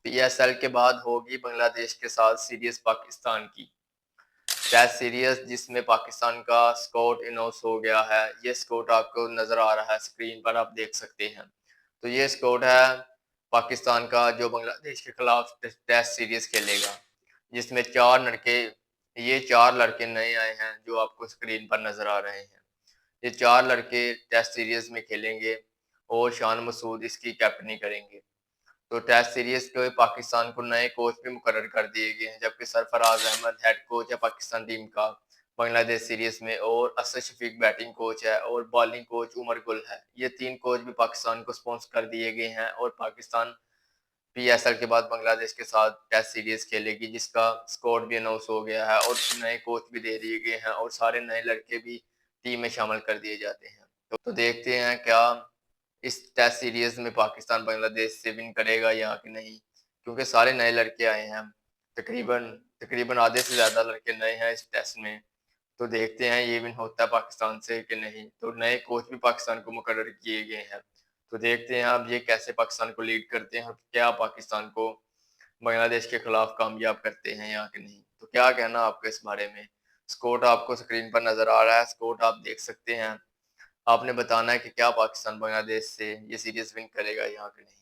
PSL के बाद होगी बांग्लादेश के साथ सीरीज पाकिस्तान की। टेस्ट सीरीज जिसमें पाकिस्तान का स्कोर अनाउंस हो गया है। ये स्कोर आपको नजर आ रहा है, स्क्रीन पर आप देख सकते हैं। तो ये स्कोर है पाकिस्तान का जो बांग्लादेश के खिलाफ टेस्ट सीरीज खेलेगा, जिसमें ये चार लड़के नए आए हैं जो आपको स्क्रीन पर नजर आ रहे हैं। ये चार लड़के टेस्ट सीरीज में खेलेंगे और शान मसूद इसकी कैप्टनी करेंगे। तो टेस्ट सीरीज के पाकिस्तान को नए कोच भी मुकर्रर कर दिए गए हैं, जबकि सरफराज अहमद हेड कोच है पाकिस्तान टीम का बांग्लादेश सीरीज में, और असद शफीक बैटिंग कोच है और बॉलिंग कोच उमर गुल है। ये तीन कोच भी पाकिस्तान को स्पॉन्सर कर दिए गए हैं और पाकिस्तान पीएसएल के बाद बांग्लादेश के साथ टेस्ट सीरीज खेलेगी, जिसका स्कोर भी अनाउंस हो गया है और नए कोच भी दे दिए गए हैं और सारे नए लड़के भी टीम में शामिल कर दिए जाते हैं। तो देखते हैं क्या इस टेस्ट सीरीज में पाकिस्तान बांग्लादेश से विन करेगा या कि नहीं, क्योंकि सारे नए लड़के आए हैं। तकरीबन तकरीबन आधे से ज्यादा लड़के नए हैं इस टेस्ट में। तो देखते हैं ये विन होता है पाकिस्तान से कि नहीं। तो नए कोच भी पाकिस्तान को मुकर्रर किए गए हैं। तो देखते हैं अब ये कैसे पाकिस्तान को लीड करते हैं और क्या पाकिस्तान को बांग्लादेश के खिलाफ कामयाब करते हैं या कि नहीं। तो क्या कहना आपका इस बारे में। स्कोर आपको स्क्रीन पर नजर आ रहा है, स्कोर आप देख सकते हैं। आपने बताना है कि क्या पाकिस्तान बांग्लादेश से ये सीरीज विन करेगा या कि नहीं।